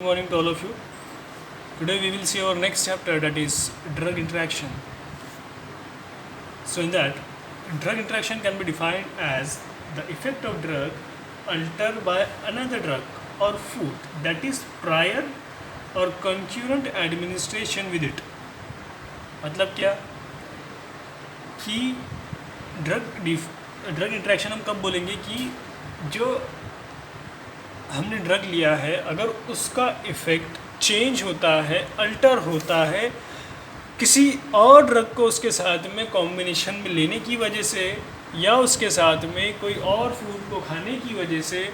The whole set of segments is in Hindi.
Good morning to all of you. Today we will see our next chapter, that is drug interaction. So in that, drug interaction can be defined as the effect of drug altered by another drug or food, that is prior or concurrent administration with it. मतलब क्या कि ड्रग इंट्रैक्शन हम कब बोलेंगे कि जो हमने ड्रग लिया है अगर उसका इफ़ेक्ट चेंज होता है, अल्टर होता है किसी और ड्रग को उसके साथ में कॉम्बिनेशन में लेने की वजह से या उसके साथ में कोई और फूड को खाने की वजह से,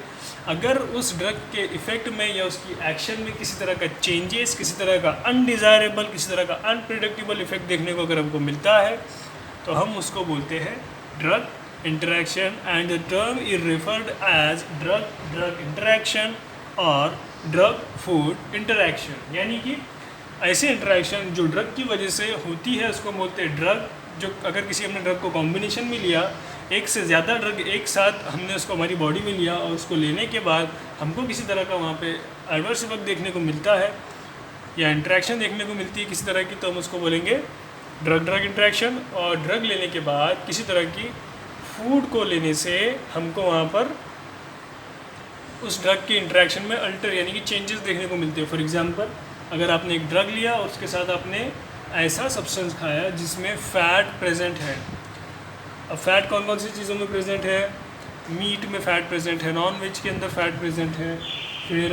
अगर उस ड्रग के इफ़ेक्ट में या उसकी एक्शन में किसी तरह का चेंजेस, किसी तरह का अनडिज़ायरेबल, किसी तरह का अनप्रिडिक्टेबल इफ़ेक्ट देखने को अगर हमको मिलता है तो हम उसको बोलते हैं drug interaction, and the term is referred as drug interaction और drug food interaction. यानी कि ऐसे इंटरेक्शन जो ड्रग की वजह से होती है उसको बोलते हैं ड्रग। जो अगर किसी हमने ड्रग को कॉम्बिनेशन में लिया, एक से ज़्यादा ड्रग एक साथ हमने उसको हमारी बॉडी में लिया और उसको लेने के बाद हमको किसी तरह का वहाँ पे एडवर्स इफेक्ट देखने को मिलता है या इंटरेक्शन देखने को मिलती है किसी तरह की, तो हम उसको बोलेंगे ड्रग इंटरेक्शन। और ड्रग लेने के बाद किसी तरह की फूड को लेने से हमको वहाँ पर उस ड्रग के इंटरेक्शन में अल्टर यानी कि चेंजेस देखने को मिलते हैं। फॉर एग्जांपल, अगर आपने एक ड्रग लिया और उसके साथ आपने ऐसा सब्सटेंस खाया जिसमें फ़ैट प्रेजेंट है। अब फ़ैट कौन कौन सी चीज़ों में प्रेजेंट है? मीट में फ़ैट प्रेजेंट है, नॉन वेज के अंदर फ़ैट प्रेजेंट है, फिर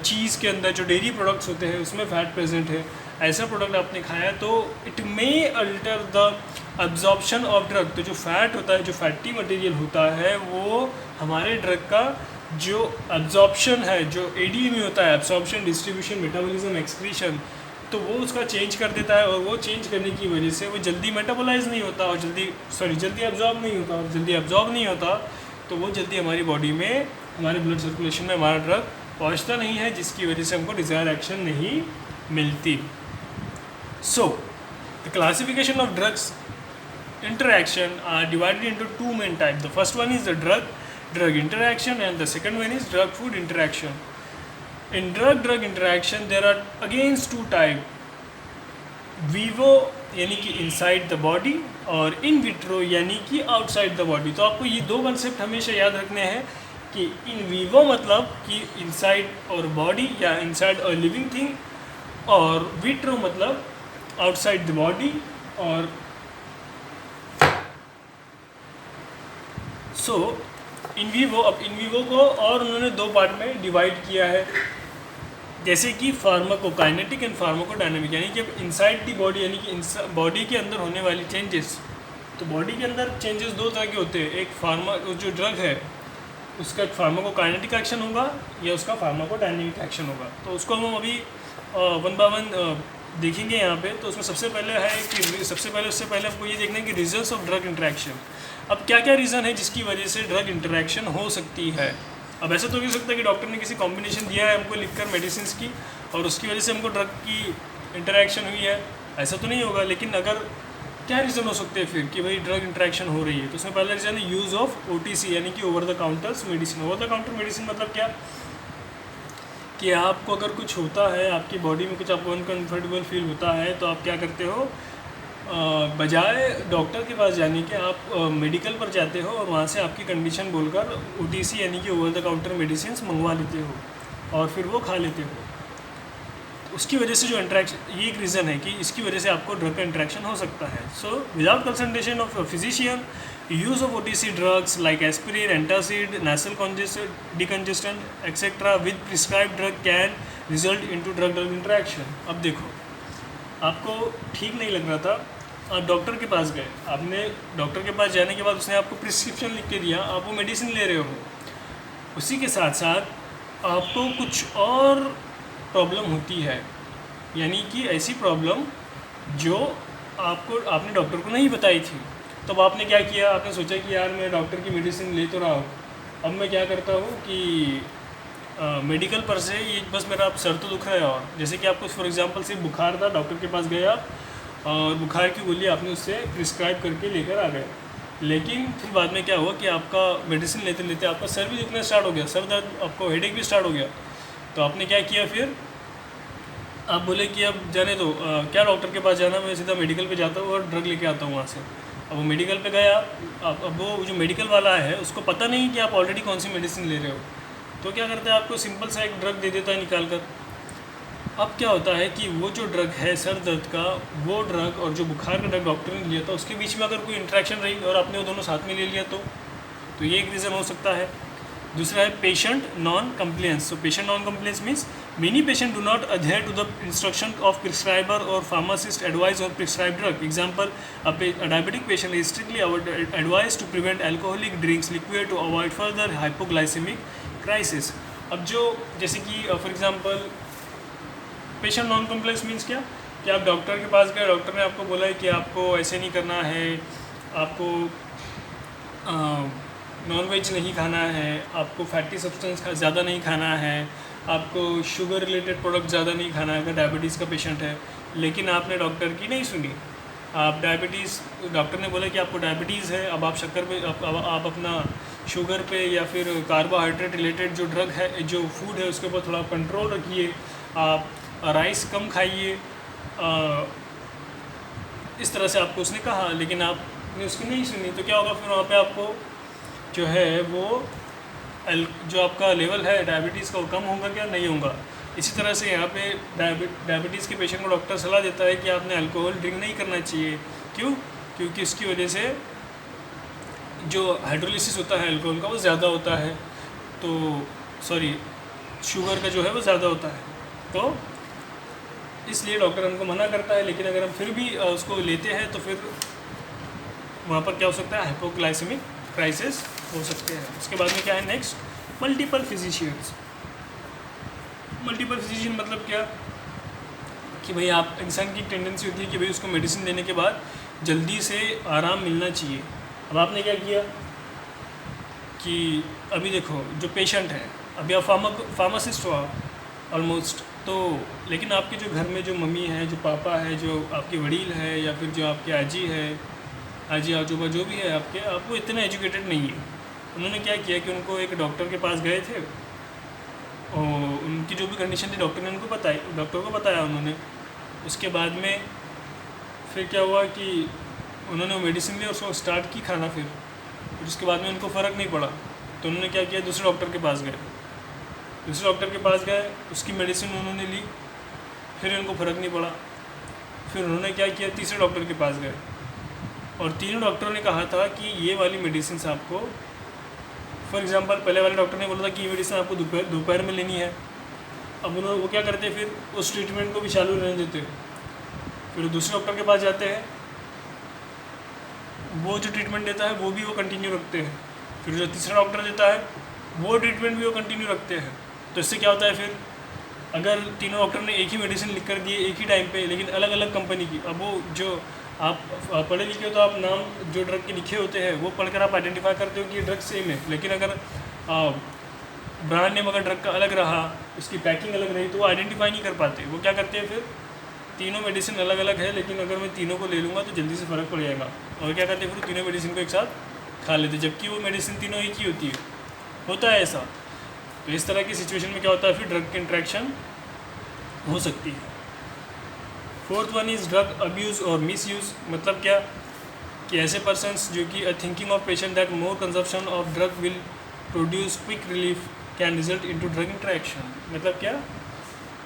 चीज़ के अंदर जो डेयरी प्रोडक्ट्स होते हैं उसमें फ़ैट प्रेजेंट है। ऐसा प्रोडक्ट आपने खाया तो it may alter the absorption of drug. तो जो फैट होता है, जो फैटी मटेरियल होता है, वो हमारे ड्रग का जो अब्जॉर्प्शन है, जो एडी में होता है, एब्जॉर्प्शन, डिस्ट्रीब्यूशन, मेटाबॉलिज्म, एक्सक्रीशन, तो वो उसका चेंज कर देता है। और वो चेंज करने की वजह से वो जल्दी मेटाबोलाइज नहीं होता और जल्दी अब्जॉर्ब नहीं होता, और जल्दी अब्जॉर्ब नहीं होता तो वो जल्दी हमारी बॉडी में, हमारे ब्लड सर्कुलेशन में हमारा ड्रग पहुँचता नहीं है, जिसकी वजह से हमको डिज़ायर एक्शन नहीं मिलती। So, the classification of drugs interaction are divided into two main types. The first one is the drug interaction, and the second one is drug food interaction. In drug interaction there are again two types: vivo यानी कि inside the body और in vitro यानी कि outside the body। तो आपको ये दो कंसेप्ट हमेशा याद रखने हैं कि in vivo मतलब कि inside और body या inside a living thing, और vitro मतलब आउटसाइड द बॉडी। और सो इन वीवो, अब इन वीवो को और उन्होंने दो पार्ट में डिवाइड किया है, जैसे कि फार्माकोकाइनेटिक एंड फार्माकोडायनामिक। यानी कि अब इनसाइड द बॉडी यानी कि बॉडी के अंदर होने वाली चेंजेस। तो बॉडी के अंदर चेंजेस दो तरह के होते हैं, एक जो ड्रग है उसका फार्माकोकाइनेटिक एक्शन होगा या उसका फार्माकोडायनामिक एक्शन होगा। तो उसको हम अभी वन बाय वन देखेंगे यहाँ पे। तो उसमें सबसे पहले उससे पहले हमको ये देखना है कि रीजन्स ऑफ ड्रग इंटरेक्शन। अब क्या क्या रीज़न है जिसकी वजह से ड्रग इंटरेक्शन हो सकती है? अब ऐसा तो नहीं हो सकता कि डॉक्टर ने किसी कॉम्बिनेशन दिया है हमको लिखकर मेडिसिन की और उसकी वजह से हमको ड्रग की इंटरेक्शन हुई है, ऐसा तो नहीं होगा। लेकिन अगर क्या रीज़न हो सकते हैं फिर कि भाई ड्रग इंटरेक्शन हो रही है, तो उसमें पहला रीज़न है यूज़ ऑफ OTC यानी कि over the counters medicine. Over the counter medicine मतलब क्या कि आपको अगर कुछ होता है, आपकी बॉडी में कुछ आपको अनकम्फर्टेबल फील होता है, तो आप क्या करते हो, बजाय डॉक्टर के पास जाने के आप मेडिकल पर जाते हो और वहाँ से आपकी कंडीशन बोलकर OTC यानी कि ओवर द काउंटर मेडिसिन मंगवा लेते हो और फिर वो खा लेते हो। उसकी वजह से जो इंटरेक्शन, ये एक रीज़न है कि इसकी वजह से आपको ड्रग का इंटरेक्शन हो सकता है। So without consultation of physician, use of OTC drugs like aspirin, antacid, nasal decongestant etc. with prescribed drug can result into drug interaction। अब देखो, आपको ठीक नहीं लग रहा था, आप डॉक्टर के पास गए, आपने डॉक्टर के पास जाने के बाद उसने आपको प्रिस्क्रिप्शन लिख के दिया, आप वो मेडिसिन ले रहे हो, उसी के साथ साथ आपको कुछ और प्रॉब्लम होती है, यानी कि ऐसी प्रॉब्लम जो आपने डॉक्टर को नहीं बताई थी। तब आपने क्या किया, आपने सोचा कि यार मैं डॉक्टर की मेडिसिन ले तो रहा हूँ, अब मैं क्या करता हूँ कि मेडिकल पर से ये बस मेरा सर तो दुख रहा है, और जैसे कि आपको फॉर एग्जांपल सिर्फ बुखार था, डॉक्टर के पास गया और बुखार की गोली आपने उससे प्रिस्क्राइब करके लेकर आ गए। लेकिन फिर बाद में क्या हुआ कि आपका मेडिसिन लेते लेते आपका सर भी दुखना स्टार्ट हो गया, सर दर्द, आपको हेडेक भी स्टार्ट हो गया। तो आपने क्या किया फिर, आप बोले कि अब जाने दो, क्या डॉक्टर के पास जाना, मैं सीधा मेडिकल पे जाता हूँ और ड्रग लेके आता हूँ वहाँ से। अब वो मेडिकल पे गया, अब वो जो मेडिकल वाला है उसको पता नहीं कि आप ऑलरेडी कौन सी मेडिसिन ले रहे हो, तो क्या करता है आपको सिंपल सा एक ड्रग दे देता है निकाल कर। अब क्या होता है कि वो जो ड्रग है सर दर्द का, वो ड्रग और जो बुखार का ड्रग डॉक्टर ने लिया था उसके बीच में अगर कोई इंटरेक्शन रही और आपने वो दोनों साथ में ले लिया तो ये एक रीज़न हो सकता है। दूसरा है patient non compliance. So patient non compliance means many patient do not adhere to the instruction of prescriber और फार्मासिस्ट एडवाइस और prescribe drug. Example, a diabetic patient is strictly advised to prevent alcoholic drinks liquid to avoid further hypoglycemic crisis। अब जो जैसे कि for example patient non compliance means क्या, कि आप डॉक्टर के पास गए, डॉक्टर ने आपको बोला है कि आपको ऐसे नहीं करना है, आपको नॉन वेज नहीं खाना है, आपको फैटी सब्सटेंस ज़्यादा नहीं खाना है, आपको शुगर रिलेटेड प्रोडक्ट ज़्यादा नहीं खाना है अगर डायबिटीज़ का पेशेंट है। लेकिन आपने डॉक्टर की नहीं सुनी, आप डायबिटीज़, डॉक्टर ने बोला कि आपको डायबिटीज़ है, अब आप शक्कर पे आप अपना शुगर पे या फिर कार्बोहाइड्रेट रिलेटेड जो ड्रग है, जो फूड है उसके ऊपर थोड़ा कंट्रोल रखिए, आप राइस कम खाइए, इस तरह से आपको उसने कहा, लेकिन आपने उसकी नहीं सुनी। तो क्या होगा फिर वहाँ पे आपको जो है वो जो आपका लेवल है डायबिटीज़ का वो कम होगा क्या, नहीं होगा। इसी तरह से यहाँ पे डायबिटीज़ के पेशेंट को डॉक्टर सलाह देता है कि आपने अल्कोहल ड्रिंक नहीं करना चाहिए। क्यों? क्योंकि इसकी वजह से जो हाइड्रोलिसिस होता है अल्कोहल का वो ज़्यादा होता है, तो सॉरी शुगर का जो है वो ज़्यादा होता है, तो इसलिए डॉक्टर हमको मना करता है। लेकिन अगर हम फिर भी उसको लेते हैं तो फिर वहाँ पर क्या हो सकता है, हाइपोग्लाइसेमिक क्राइसिस हो सकते हैं। उसके बाद में क्या है next, multiple physicians. Multiple physician मतलब क्या, कि भाई आप इंसान की टेंडेंसी होती है कि भाई उसको मेडिसिन देने के बाद जल्दी से आराम मिलना चाहिए। अब आपने क्या किया कि अभी देखो जो पेशेंट है, अभी आप फार्मासिस्ट हो ऑलमोस्ट, तो लेकिन आपके जो घर में जो मम्मी है, जो पापा है, जो आपके वडील है, या फिर जो आपके आजी है, आजी आजूबा जो भी है आपके, आप वो इतने एजुकेटेड नहीं है। उन्होंने क्या किया कि उनको एक डॉक्टर के पास गए थे और उनकी जो भी कंडीशन थी डॉक्टर ने उनको बताई, डॉक्टर को बताया उन्होंने। उसके बाद में फिर क्या हुआ कि उन्होंने मेडिसिन ली और उसको स्टार्ट की खाना, फिर उसके बाद में उनको फ़र्क नहीं पड़ा, तो उन्होंने क्या किया, दूसरे डॉक्टर के पास गए। दूसरे डॉक्टर के पास गए, उसकी मेडिसिन उन्होंने ली, फिर उनको फ़र्क नहीं पड़ा। फिर उन्होंने क्या किया, तीसरे डॉक्टर के पास गए और तीनों डॉक्टरों ने कहा था कि ये वाली मेडिसिन आपको, फॉर एग्जांपल पहले वाले डॉक्टर ने बोला था कि ये मेडिसिन आपको दोपहर में लेनी है। अब उन्होंने वो क्या करते, फिर उस ट्रीटमेंट को भी चालू रहने देते। फिर दूसरे डॉक्टर के पास जाते हैं, वो जो ट्रीटमेंट देता है वो भी वो कंटिन्यू रखते हैं। फिर जो तीसरा डॉक्टर देता है वो ट्रीटमेंट भी वो कंटिन्यू रखते हैं। तो इससे क्या होता है, फिर अगर तीनों डॉक्टर ने एक ही मेडिसिन लिख कर दी है एक ही टाइम पे, लेकिन अलग अलग कंपनी की, अब वो जो आप पढ़े लिखे हो तो आप नाम जो ड्रग के लिखे होते हैं वो पढ़कर आप आइडेंटिफाई करते हो कि ये ड्रग सेम है। लेकिन अगर ब्रांड नेम अगर ड्रग का अलग रहा, उसकी पैकिंग अलग रही, तो वो आइडेंटिफाई नहीं कर पाते। वो क्या करते हैं, फिर तीनों मेडिसिन अलग अलग है, लेकिन अगर मैं तीनों को ले लूँगा तो जल्दी से फ़र्क पड़ जाएगा। और क्या करते हैं, फिर तीनों मेडिसिन को एक साथ खा लेते, जबकि वो मेडिसिन तीनों एक ही होती है। होता है ऐसा। तो इस तरह की सिचुएशन में क्या होता है, फिर ड्रग की इंट्रैक्शन हो सकती है। Fourth one is drug abuse और मिस यूज़। मतलब क्या, कि ऐसे पर्सनस जो कि thinking of patient that more consumption of drug will produce quick relief can result into drug interaction. मतलब क्या,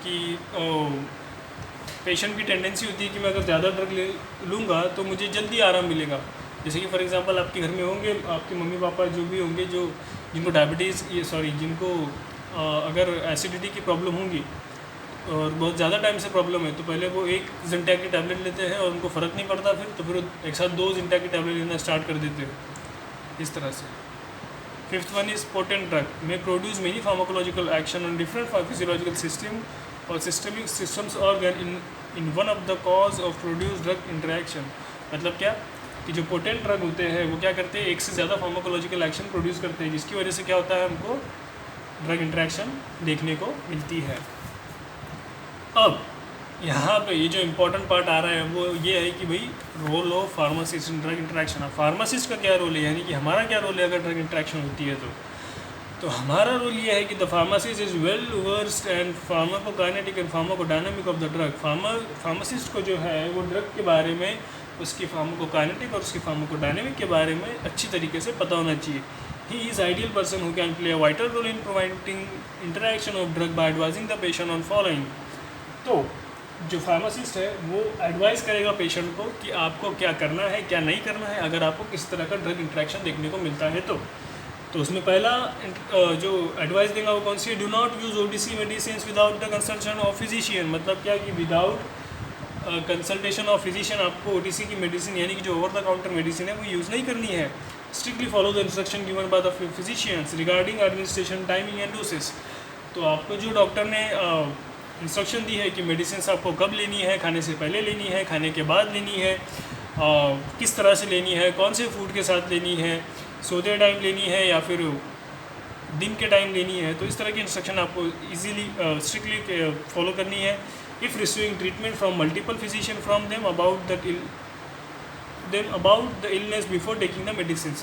कि पेशेंट की टेंडेंसी होती है कि मैं अगर ज़्यादा ड्रग ले लूँगा तो मुझे जल्दी आराम मिलेगा। जैसे कि फॉर एग्जांपल आपके घर में होंगे आपके मम्मी पापा जो भी होंगे, जो जिनको डायबिटीज़ जिनको अगर एसिडिटी की प्रॉब्लम होगी और बहुत ज़्यादा टाइम से प्रॉब्लम है, तो पहले वो एक जिंटैक की टैबलेट लेते हैं और उनको फ़र्क नहीं पड़ता, फिर वो एक साथ 2 जिंटैक की टैबलेट लेना स्टार्ट कर देते हैं इस तरह से। Fifth one is potent drug may produce many pharmacological action on different physiological system और systemic systems organ in one of the cause of produce drug interaction. मतलब क्या, कि जो पोटेंट ड्रग होते हैं वो क्या करते हैं, एक से ज़्यादा फार्माकोलॉजिकल एक्शन प्रोड्यूस करते हैं, जिसकी वजह से क्या होता है, हमको ड्रग इंटरेक्शन देखने को मिलती है। अब यहाँ पे ये जो इम्पोर्टेंट पार्ट आ रहा है वो ये है कि भाई role of pharmacist in drug interaction. अब फार्मासिस्ट का क्या रोल है, यानी कि हमारा क्या रोल है अगर ड्रग इंटरेक्शन होती है तो हमारा रोल ये है कि the pharmacist is well versed and pharmacokinetic and pharmacodynamic of the drug. Pharmacist को जो है वो ड्रग के बारे में, उसकी फार्माकोकाइनेटिक और उसकी फार्माकोडायनामिक के बारे में अच्छी तरीके से पता होना चाहिए। He is ideal person who can play a vital role in providing interaction of drug by advising the patient on following. तो जो फार्मासिस्ट है वो एडवाइस करेगा पेशेंट को कि आपको क्या करना है, क्या नहीं करना है, अगर आपको किस तरह का ड्रग इंटरेक्शन देखने को मिलता है तो उसमें पहला जो एडवाइस देगा वो कौन सी है? Do not use OTC medicine without the consultation of physician. मतलब क्या कि विदाउट कंसल्टेशन ऑफ फिजिशियन आपको OTC की मेडिसिन यानी कि जो ओवर द काउंटर मेडिसिन है वो यूज़ नहीं करनी है। Strictly follow the instruction given by the physicians regarding administration timing and doses. तो आपको जो डॉक्टर ने इंस्ट्रक्शन दी है कि मेडिसिन आपको कब लेनी है, खाने से पहले लेनी है, खाने के बाद लेनी है, किस तरह से लेनी है, कौन से फूड के साथ लेनी है, सोते टाइम लेनी है या फिर दिन के टाइम लेनी है, तो इस तरह की इंस्ट्रक्शन आपको इजीली स्ट्रिक्टली फॉलो करनी है। If receiving treatment from multiple physician from them about the illness before taking the medicine.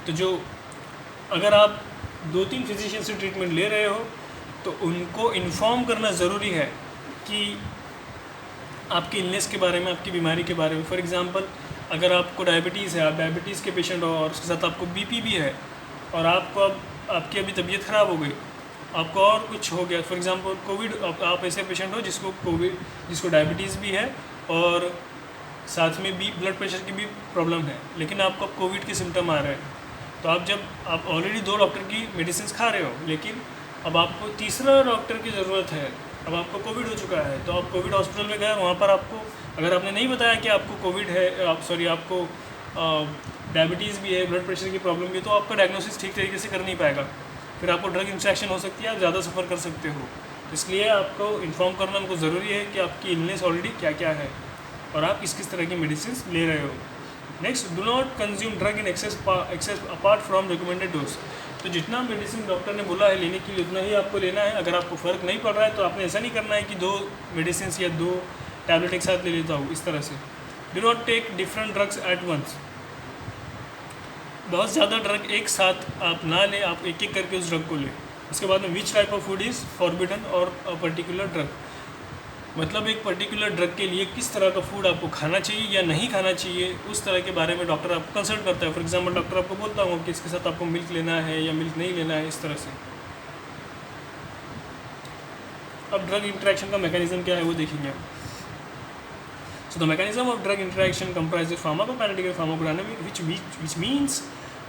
तो जो अगर आप 2-3 फिजिशियन से ट्रीटमेंट ले रहे हो तो उनको इन्फॉर्म करना ज़रूरी है कि आपकी इलनेस के बारे में, आपकी बीमारी के बारे में। फॉर एग्ज़ाम्पल अगर आपको डायबिटीज़ है, आप डायबिटीज़ के पेशेंट हो और उसके साथ आपको BP भी है और आपकी अभी तबीयत ख़राब हो गई, आपको और कुछ हो गया, फॉर एग्ज़ाम्पल कोविड, आप ऐसे पेशेंट हो जिसको डायबिटीज़ भी है और साथ में भी ब्लड प्रेशर की भी प्रॉब्लम है, लेकिन आपको कोविड के सिम्टम आ रहे हैं। तो आप ऑलरेडी 2 डॉक्टर की मेडिसिन खा रहे हो, लेकिन अब आपको तीसरा डॉक्टर की ज़रूरत है, अब आपको कोविड हो चुका है, तो आप कोविड हॉस्पिटल में गए, वहाँ पर आपको अगर आपने नहीं बताया कि आपको कोविड है, आपको डायबिटीज़ भी है, ब्लड प्रेशर की प्रॉब्लम भी है, तो आपका डायग्नोसिस ठीक तरीके से कर नहीं पाएगा, फिर आपको ड्रग इंट्रैक्शन हो सकती है, आप ज़्यादा सफ़र कर सकते हो। इसलिए आपको इन्फॉर्म करना हमको ज़रूरी है कि आपकी इलनेस ऑलरेडी क्या क्या है और आप किस किस तरह की मेडिसिन ले रहे हो। Next, do not consume drug in excess apart from recommended dose. तो जितना मेडिसिन डॉक्टर ने बोला है लेने के लिए उतना ही आपको लेना है। अगर आपको फ़र्क नहीं पड़ रहा है तो आपने ऐसा नहीं करना है कि 2 मेडिसिन या 2 टैबलेट एक साथ ले लेता हूँ, इस तरह से। Do not take different drugs at once. बहुत ज़्यादा ड्रग एक साथ आप ना लें, आप एक एक करके उस ड्रग को लें। उसके बाद में which type of food is forbidden और अ पर्टिकुलर ड्रग। मतलब एक पर्टिकुलर ड्रग के लिए किस तरह का फूड आपको खाना चाहिए या नहीं खाना चाहिए, उस तरह के बारे में डॉक्टर आपको कंसल्ट करता है। फॉर एग्जांपल डॉक्टर आपको बोलता हूँ कि इसके साथ आपको मिल्क लेना है या मिल्क नहीं लेना है, इस तरह से। अब ड्रग इंटरेक्शन का मैकेनिज्म क्या है वो देखेंगे। So the mechanism of drug interaction comprises pharmacokinetic and pharmacodynamic which means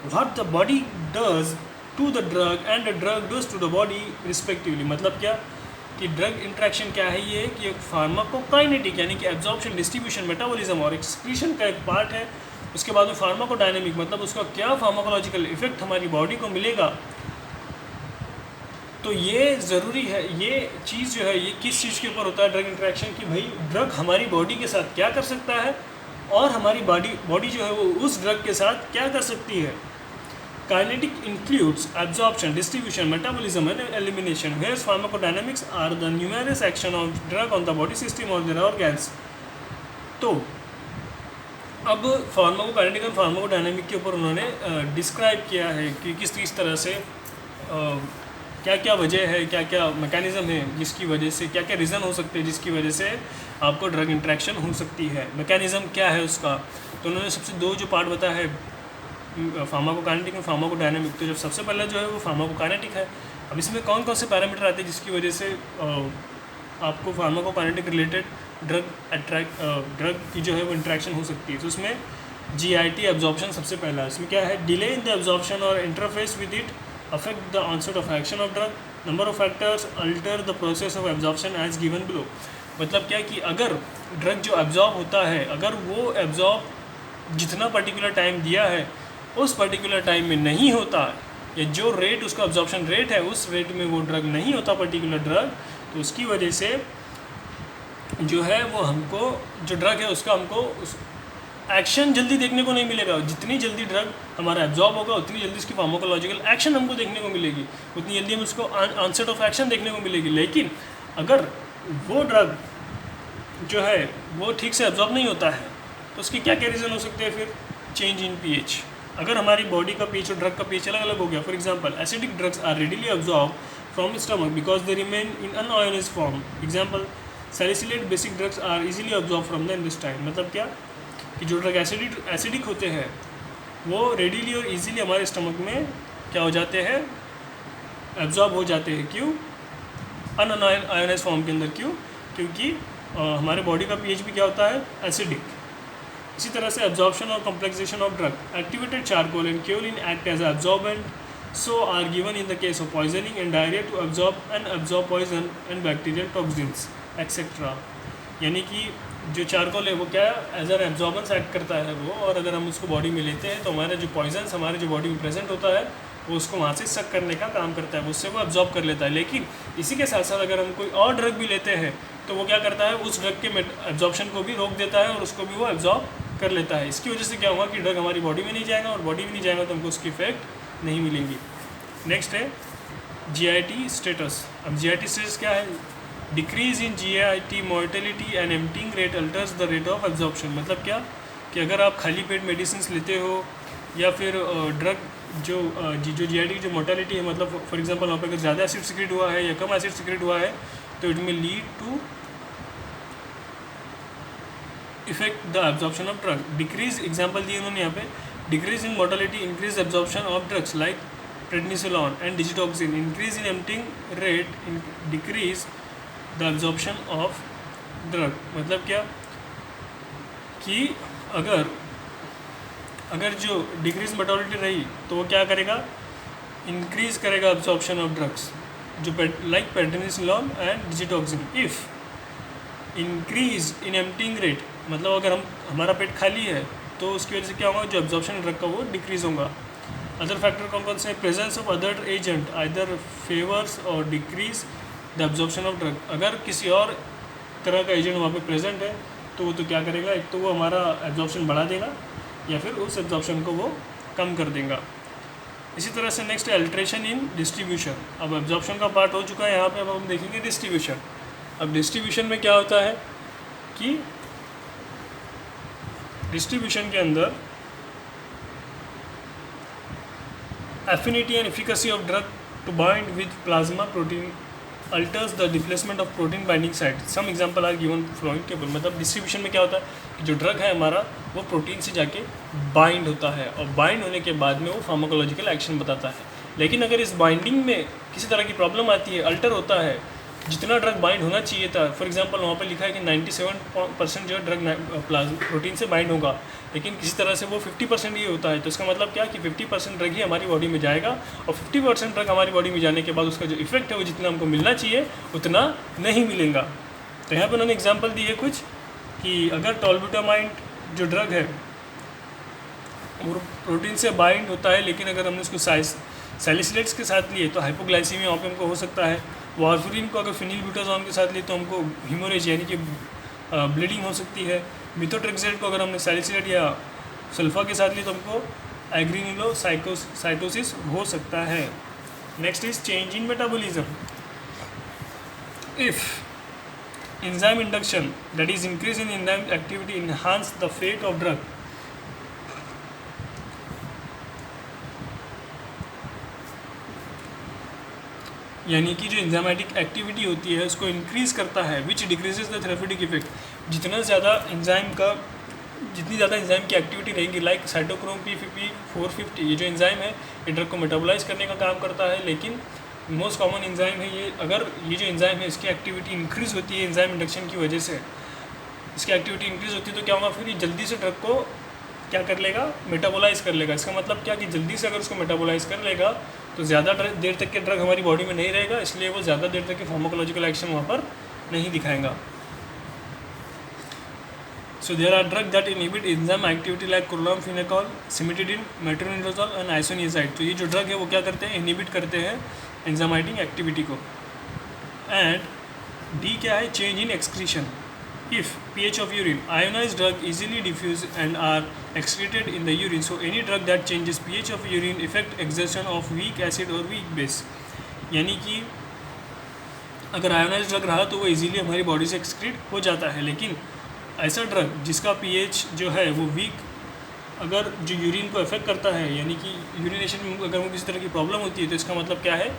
what the body does to the drug and the drug does to the body respectively. मतलब क्या कि ड्रग इंट्रैक्शन क्या है, ये कि एक फार्माकोकाइनेटिक यानी कि एब्जॉर्प्शन, डिस्ट्रीब्यूशन, मेटाबॉलिज्म और एक्सक्रीशन का एक पार्ट है। उसके बाद में फार्माकोडायनामिक मतलब उसका क्या फार्माकोलॉजिकल इफेक्ट हमारी बॉडी को मिलेगा। तो ये ज़रूरी है, ये चीज़ जो है ये किस चीज़ के ऊपर होता है ड्रग इंट्रैक्शन, कि भाई ड्रग हमारी बॉडी के साथ क्या कर सकता है और हमारी बॉडी जो है वो उस ड्रग के साथ क्या कर सकती है। Kinetic includes absorption, distribution, metabolism and elimination, whereas pharmacodynamics are the numerous action of drug on the body system or their organs. तो अब फार्माकोकाइनेटिक और फार्माकोडायनामिक के ऊपर उन्होंने डिस्क्राइब किया है कि किस तरह से क्या क्या वजह है, क्या क्या मैकेनिज़्म है जिसकी वजह से, क्या क्या रीज़न हो सकते हैं जिसकी वजह से आपको ड्रग इंट्रैक्शन हो सकती है। मैकेनिज़्म क्या है उसका, तो उन्होंने सबसे 2 जो पार्ट बताया है, फार्माकोकाइनेटिक और फार्माकोडायनामिक। तो जब सबसे पहले जो है वो फार्माकोकाइनेटिक है। अब इसमें कौन कौन से पैरामीटर आते हैं जिसकी वजह से आपको फार्माकोकाइनेटिक रिलेटेड ड्रग की जो है वो इंट्रैक्शन हो सकती है। तो उसमें GIT एब्जॉर्प्शन सबसे पहला है। इसमें क्या है, डिले इन द एब्जॉर्प्शन और interface with it affect the onset of action of drug. Number of factors alter the process of absorption as given below. मतलब क्या कि अगर ड्रग जो एब्जॉर्ब होता है, अगर वो एब्जॉर्ब जितना पर्टिकुलर टाइम दिया है उस पर्टिकुलर टाइम में नहीं होता, या जो रेट उसका एब्जॉर्प्शन रेट है उस रेट में वो ड्रग नहीं होता पर्टिकुलर ड्रग, तो उसकी वजह से जो है वो हमको जो ड्रग है उसका हमको एक्शन जल्दी देखने को नहीं मिलेगा। जितनी जल्दी ड्रग हमारा एब्जॉर्ब होगा उतनी जल्दी उसकी फार्माकोलॉजिकल एक्शन हमको देखने को मिलेगी, उतनी जल्दी हम उसको ऑनसेट ऑफ एक्शन देखने को मिलेगी। लेकिन अगर वो ड्रग जो है वो ठीक से एब्जॉर्ब नहीं होता है तो उसके क्या क्या रीज़न हो सकते हैं फिर, चेंज इन pH, अगर हमारी बॉडी का पीएच और ड्रग का पीएच अलग अलग हो गया, for example acidic drugs are readily absorb from stomach because they remain in unionized form. Example salicylate basic drugs are easily absorb from the intestine. मतलब क्या कि जो ड्रग एसिडिक होते हैं वो रेडिली और इजीली हमारे स्टमक में क्या हो जाते हैं, एब्जॉर्ब हो जाते हैं। क्यों? अनआयोनाइज्ड फॉर्म के अंदर। क्यों? क्योंकि हमारे बॉडी का पीएच भी क्या होता है, एसिडिक। इसी तरह से एब्जॉर्प्शन और complexation of drug, activated charcoal and kaolin act as absorbent, so are given in the case of poisoning and diarrhoea to absorb and absorb poison and bacterial toxins etcetera. यानी कि जो चारकोल है वो क्या एज एन एब्जॉर्बेंस एक्ट करता है वो, और अगर हम उसको बॉडी में लेते हैं तो हमारे जो पॉइजन्स हमारे जो बॉडी में प्रेजेंट होता है वो उसको वहाँ से सक करने का काम करता है, उससे वो एब्जॉर्ब कर लेता है। लेकिन इसी के साथ साथ अगर हम कोई और ड्रग भी लेते हैं तो वो क्या करता है, उस ड्रग के एब्जॉर्प्शन को भी रोक देता है और उसको भी वो एब्जॉर्ब कर लेता है। इसकी वजह से क्या होगा कि ड्रग हमारी बॉडी में नहीं जाएगा, और बॉडी में नहीं जाएगा तो हमको उसकी इफेक्ट नहीं मिलेंगी। नेक्स्ट है GIT स्टेटस। अब GIT स्टेटस क्या है? Decrease in GIT mortality and emptying rate altars the rate of absorption. मतलब क्या कि अगर आप खाली पेट मेडिसिन लेते हो या फिर ड्रग जो GIT की जो मोर्टेलिटी है, मतलब फॉर एग्जांपल वहाँ पर अगर ज़्यादा एसिड सिक्रेट हुआ है या कम एसिड सिक्रेट हुआ है तो it may lead to effect the absorption of drug. Decrease example दिए उन्होंने यहाँ पे, decrease in mortality, increase absorption of drugs like prednisolone and digitoxin, increase in emptying rate, decrease the absorption of drug. मतलब क्या कि अगर जो डिक्रीज मोर्टेलिटी रही तो वो क्या करेगा, इंक्रीज करेगा एब्जॉर्प्शन ऑफ ड्रग्स जो like prednisolone and digitoxin. If increase in emptying rate, मतलब अगर हमारा पेट खाली है तो उसकी वजह से क्या होगा, जो एब्जॉर्प्शन ड्रग का वो डिक्रीज होगा। अदर फैक्टर कौन कौन से? Presence of other agent either favours or decreases the absorption of drug. अगर किसी और तरह का एजेंट वहाँ पे प्रेजेंट है तो वो तो क्या करेगा, एक तो वो हमारा एब्जॉर्प्शन बढ़ा देगा या फिर उस एब्जॉर्प्शन को वो कम कर देगा। इसी तरह से नेक्स्ट है अल्ट्रेशन इन डिस्ट्रीब्यूशन। अब एब्जॉर्प्शन का पार्ट हो चुका है यहाँ पे, अब हम देखेंगे डिस्ट्रीब्यूशन। अब डिस्ट्रीब्यूशन में क्या होता है कि डिस्ट्रीब्यूशन के अंदर affinity and efficacy of drug to bind with plasma protein alters the displacement of protein binding site. Some example are given following table. मतलब डिस्ट्रीब्यूशन में क्या होता है कि जो ड्रग है हमारा वो प्रोटीन से जाके बाइंड होता है, और बाइंड होने के बाद में वो फार्माकोलॉजिकल एक्शन बताता है। लेकिन अगर इस बाइंडिंग में किसी तरह की प्रॉब्लम आती है, अल्टर होता है, जितना ड्रग बाइंड होना चाहिए था, फॉर एग्जांपल वहाँ पर लिखा है कि 97% जो है ड्रग प्रोटीन से बाइंड होगा, लेकिन किसी तरह से वो 50% ही होता है, तो इसका मतलब क्या कि 50% ड्रग ही हमारी बॉडी में जाएगा, और 50% ड्रग हमारी बॉडी में जाने के बाद उसका जो इफेक्ट है वो जितना हमको मिलना चाहिए उतना नहीं मिलेगा। तो यहाँ पर उन्होंने एग्जाम्पल दी है कुछ कि अगर टॉलब्यूटामाइन जो ड्रग है वो प्रोटीन से बाइंड होता है, लेकिन अगर हमने उसको सैलिसिलेट्स के साथ लिए तो हाइपोग्लाइसीमिया वहाँ पे हमको हो सकता है। वारफरिन को अगर फिनिलब्यूटाजोन के साथ लिए तो हमको हीमोरेज यानी कि ब्लीडिंग हो सकती है। मिथोट्रेक्सेट को अगर हमने सैलिसिलेट या सल्फा के साथ लिए तो हमको एग्रीनुलोसाइटोसिस हो सकता है। Next is change in metabolism. If enzyme induction, that is increase in enzyme activity, enhance the fate of drug. यानी कि जो एंजाइमेटिक एक्टिविटी होती है उसको इंक्रीज करता है, विच डिक्रीजेज द थेरेप्यूटिक इफेक्ट। जितनी ज़्यादा एंजाइम की एक्टिविटी रहेगी, लाइक साइटोक्रोम P450, ये जो एंजाइम है ये ड्रग को मेटाबोलाइज करने का काम करता है, लेकिन मोस्ट कॉमन एंजाइम है ये। अगर ये जो एंजाइम है इसकी एक्टिविटी इंक्रीज होती है एंजाइम इंडक्शन की वजह से, इसकी एक्टिविटी इंक्रीज होती है तो क्या होगा, फिर ये जल्दी से ड्रग को क्या कर लेगा, मेटाबोलाइज कर लेगा। इसका मतलब क्या कि जल्दी से अगर उसको मेटाबोलाइज कर लेगा तो ज़्यादा देर तक के ड्रग हमारी बॉडी में नहीं रहेगा, इसलिए वो ज़्यादा देर तक के फार्माकोलॉजिकल एक्शन वहाँ पर नहीं दिखाएगा। So there are drugs that inhibit enzyme activity like chloramphenicol, cimetidine, metronidazole and isoniazid। तो ये जो ड्रग है वो क्या करते हैं, इनहिबिट करते हैं एंजाइमेटिक एक्टिविटी को। एंड डी क्या है, change in excretion. If pH of urine, ionized drug easily diffuse and are excreted in the urine, so any drug that changes pH of urine affect exertion of weak acid or weak base। यानी कि अगर आयोनाइज ड्रग रहा तो वो इजीली हमारी बॉडी से एक्सक्रीट हो जाता है, लेकिन ऐसा ड्रग जिसका पीएच जो है वो वीक अगर जो यूरिन को अफेक्ट करता है, यानी कि यूरिनेशन में अगर वो किसी तरह की प्रॉब्लम होती है, तो इसका मतलब क्या है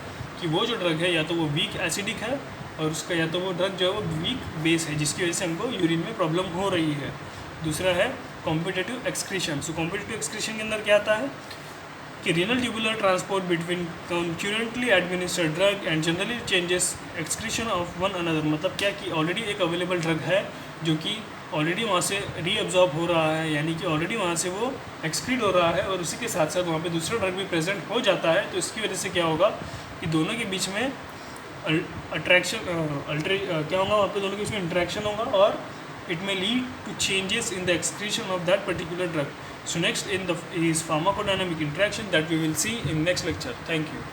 कि वो जो ड्रग है या तो वो वीक एसिडिक है, और उसका या तो वो ड्रग जो है वो वीक बेस है, जिसकी वजह से हमको यूरिन में प्रॉब्लम हो रही है। दूसरा है competitive excretion. So competitive excretion के अंदर क्या आता है कि renal tubular transport between concurrently administered drug and generally changes excretion of one another. मतलब क्या कि ऑलरेडी एक अवेलेबल ड्रग है जो कि ऑलरेडी वहाँ से रीअब्जॉर्ब हो रहा है, यानी कि ऑलरेडी वहाँ से वो एक्सक्रीट हो रहा है, और उसी के साथ साथ वहाँ पे दूसरा ड्रग भी प्रेजेंट हो जाता है। तो इसकी वजह से क्या होगा कि दोनों के बीच में अट्रैक्शन क्या होगा, वहाँ पे दोनों के बीच में इंट्रैक्शन होगा, और it may lead to changes in the excretion of that particular drug. So next is pharmacodynamic interaction that we will see in next lecture. Thank you.